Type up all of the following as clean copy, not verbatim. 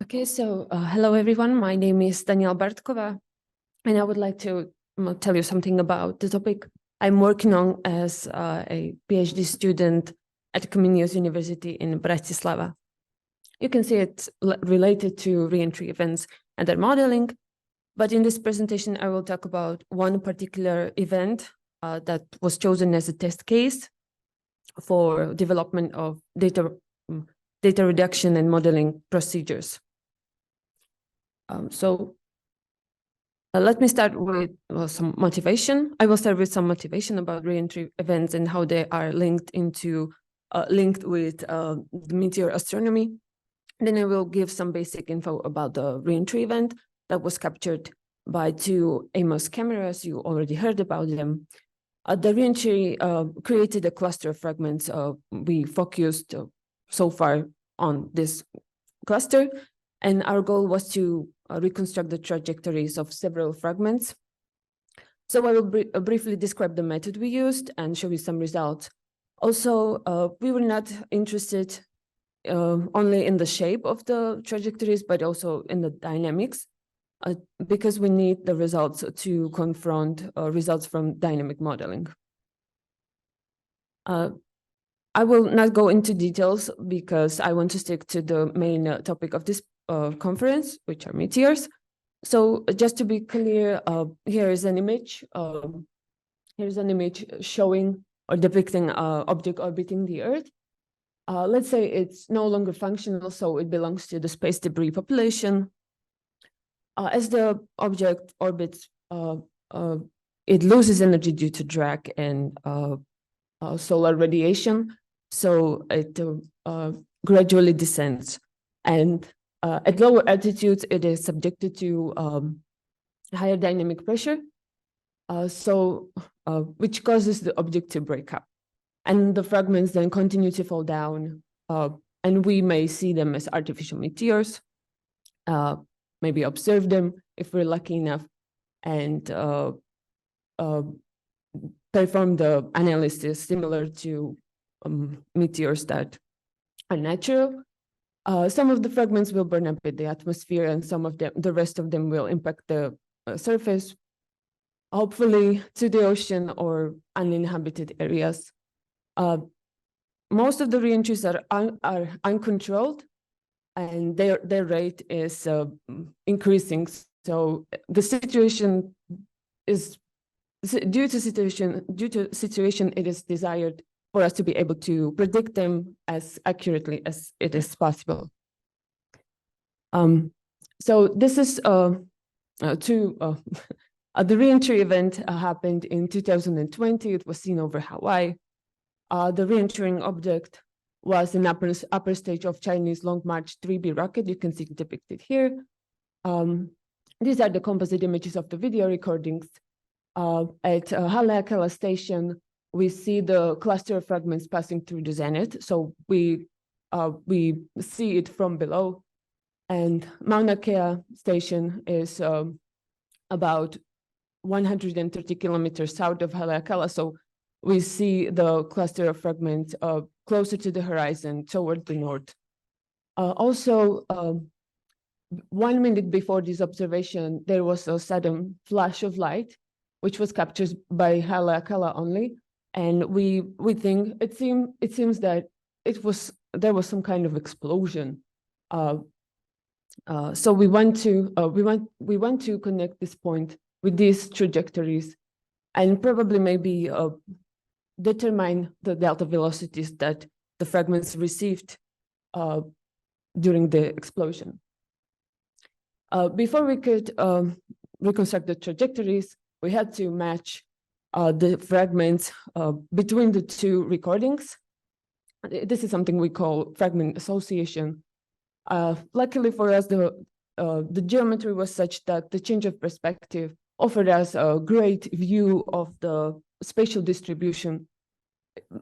Okay, so hello everyone. My name is Daniela Bartková, and I would like to tell you something about the topic I'm working on as a PhD student at Comenius University in Bratislava. You can see it's related to re-entry events and their modeling, but in this presentation, I will talk about one particular event that was chosen as a test case for development of data reduction and modeling procedures. Let me start with some motivation. I will start with some motivation about re-entry events and how they are linked with the Meteor astronomy. Then I will give some basic info about the re-entry event that was captured by two AMOS cameras. You already heard about them. The re-entry created a cluster of fragments. We focused so far on this cluster, and our goal was to reconstruct the trajectories of several fragments. So I will briefly describe the method we used and show you some results. Also, we were not interested only in the shape of the trajectories, but also in the dynamics, because we need the results to confront results from dynamic modeling. I will not go into details because I want to stick to the main topic of this conference, which are meteors. So just to be clear, here is an image. Here's an image showing or depicting an object orbiting the Earth. Let's say it's no longer functional, so it belongs to the space debris population. As the object orbits, it loses energy due to drag and solar radiation, so it gradually descends. And at lower altitudes, it is subjected to higher dynamic pressure, which causes the object to break up. And the fragments then continue to fall down, and we may see them as artificial meteors, maybe observe them if we're lucky enough, and perform the analysis similar to meteors that are natural. Some of the fragments will burn up in the atmosphere, and the rest of them will impact the surface, hopefully to the ocean or uninhabited areas. Most of the re-entries are uncontrolled, and their rate is increasing. So the situation is due to situation. It is desired for us to be able to predict them as accurately as it is possible. So this is the re-entry event happened in 2020. It was seen over Hawaii. The re-entering object was an upper stage of Chinese Long March 3B rocket. You can see it depicted here. These are the composite images of the video recordings. At Haleakala station, we see the cluster of fragments passing through the zenith. So we see it from below. And Mauna Kea station is about 130 kilometers south of Haleakala. So we see the cluster of fragments closer to the horizon toward the north. Also, 1 minute before this observation, there was a sudden flash of light, which was captured by Haleakala only. And we think it seems that there was some kind of explosion. So we want to connect this point with these trajectories, and probably maybe determine the delta velocities that the fragments received during the explosion. Before we could reconstruct the trajectories, we had to match the fragments between the two recordings. This is something we call fragment association. Luckily for us, the geometry was such that the change of perspective offered us a great view of the spatial distribution.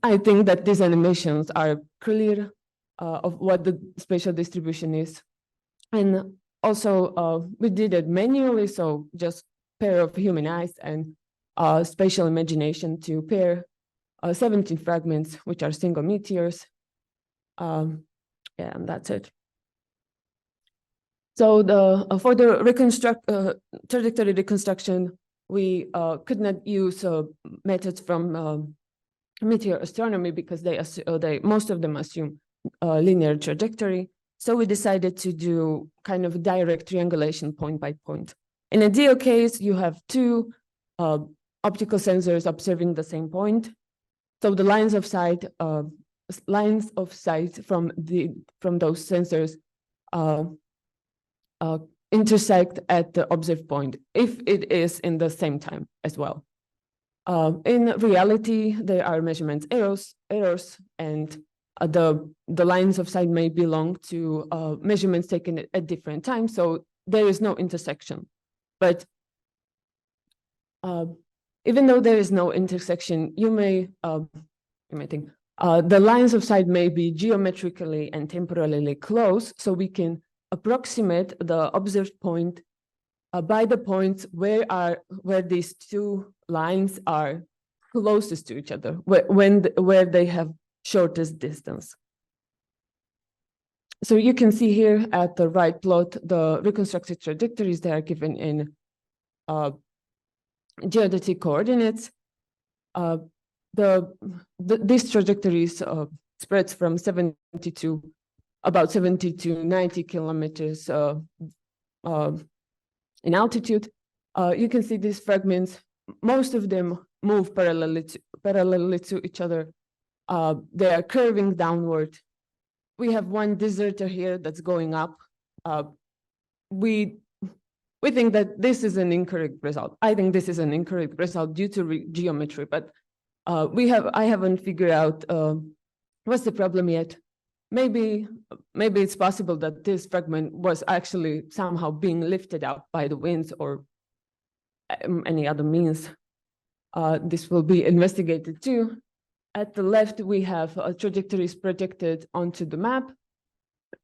I think that these animations are clear of what the spatial distribution is. And also, we did it manually, so just pair of human eyes and spatial imagination to pair 17 fragments, which are single meteors. Yeah, and that's it. So for the trajectory reconstruction, we could not use methods from meteor astronomy because most of them assume linear trajectory. So we decided to do kind of direct triangulation point by point. In a ideal case, you have two optical sensors observing the same point. So the lines of sight from those sensors intersect at the observed point if it is in the same time as well. In reality, there are measurement errors, and the lines of sight may belong to measurements taken at different times, so there is no intersection. But even though there is no intersection, you may think the lines of sight may be geometrically and temporally close, so we can approximate the observed point by the points where these two lines are closest to each other, where they have shortest distance. So you can see here at the right plot the reconstructed trajectories. They are given in geodetic coordinates. These trajectories spreads from about 70 to 90 kilometers in altitude. You can see these fragments. Most of them move parallelly to each other. They are curving downward. We have one deserter here that's going up. We think that this is an incorrect result. I think this is an incorrect result due to geometry, but I haven't figured out what's the problem yet. Maybe it's possible that this fragment was actually somehow being lifted up by the winds or any other means. This will be investigated too. At the left, we have trajectories projected onto the map.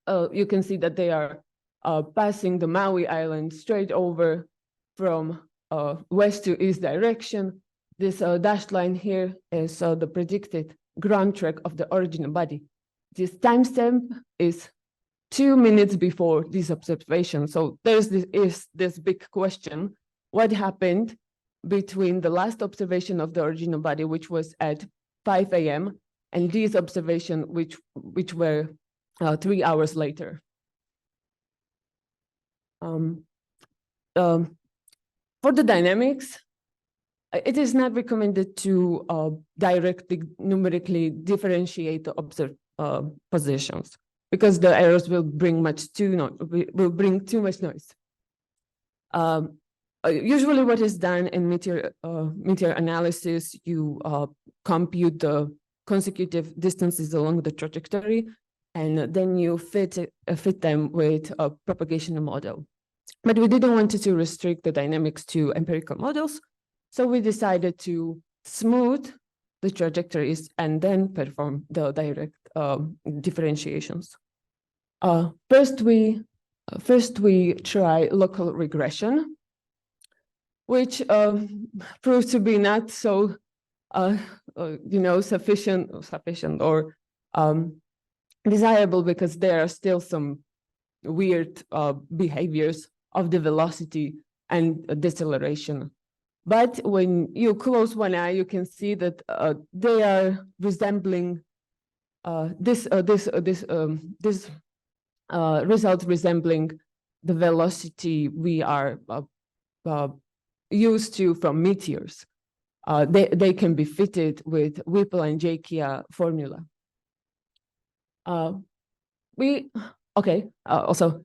You can see that they are passing the Maui Island straight over from west to east direction. This dashed line here is the predicted ground track of the original body. This timestamp is 2 minutes before this observation. So there's this big question: what happened between the last observation of the original body, which was at 5 a.m., and these observations, which were 3 hours later? For the dynamics, it is not recommended to directly numerically differentiate the observed positions because the errors will bring too much noise. Usually, what is done in meteor analysis, you compute the consecutive distances along the trajectory, and then you fit them with a propagation model. But we didn't want to restrict the dynamics to empirical models, so we decided to smooth the trajectories and then perform the direct differentiations. First, we try local regression, which proves to be not so sufficient or desirable because there are still some weird behaviors of the velocity and deceleration. But when you close one eye, you can see that they are resembling results resembling the velocity we are used to from meteors. They can be fitted with Whipple and Jakia formula. Also,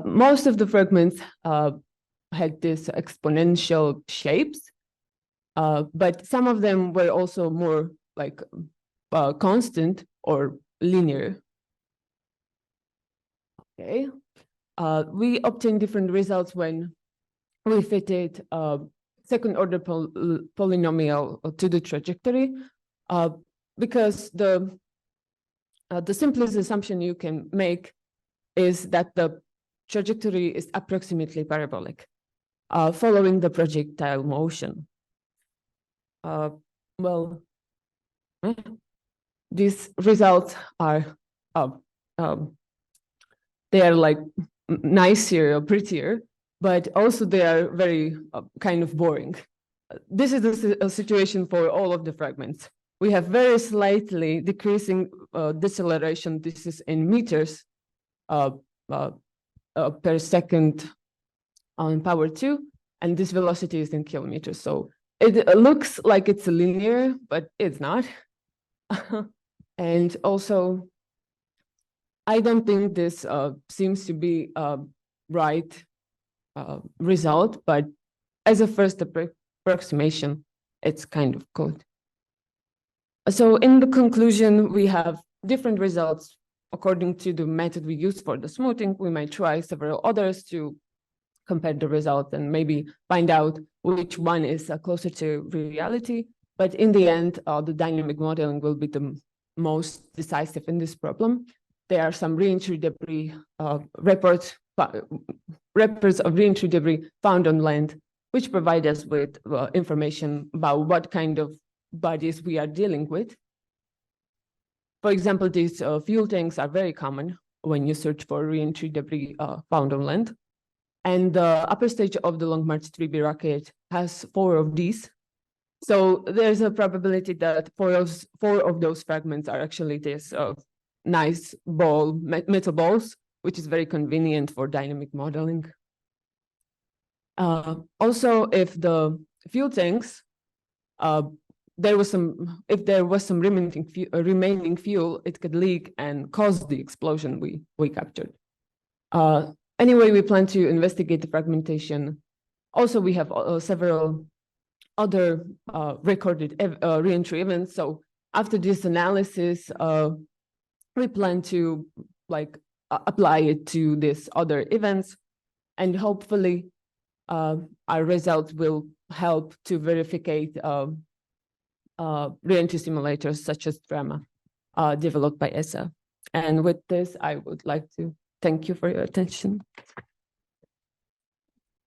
most of the fragments had this exponential shapes, but some of them were also more like constant or linear. Okay, we obtained different results when we fitted second-order polynomial to the trajectory, because the simplest assumption you can make is that the trajectory is approximately parabolic, following the projectile motion. These results are they are like nicer or prettier, but also they are very kind of boring. This is a situation for all of the fragments. We have very slightly decreasing deceleration. This is in meters per second on power 2, and this velocity is in kilometers. So it looks like it's linear, but it's not. And also, I don't think this seems to be a right result, but as a first approximation, it's kind of good. So in the conclusion, we have different results according to the method we use for the smoothing. We might try several others to compare the results and maybe find out which one is closer to reality. But in the end, the dynamic modeling will be the most decisive in this problem. There are some re-entry debris reports of re-entry debris found on land, which provide us with information about what kind of bodies we are dealing with. For example, these fuel tanks are very common when you search for re-entry debris found on land. And the upper stage of the Long March 3B rocket has 4 of these. So there's a probability that 4 of those fragments are actually this nice metal balls, which is very convenient for dynamic modeling. Also, if the fuel tanks, if there was some remaining fuel, it could leak and cause the explosion we captured. Anyway, we plan to investigate the fragmentation. Also, we have several other recorded re-entry events. So after this analysis, we plan to apply it to these other events, and hopefully our results will help to verify re-entry simulators such as DRAMA developed by ESA. And with this, I would like to thank you for your attention.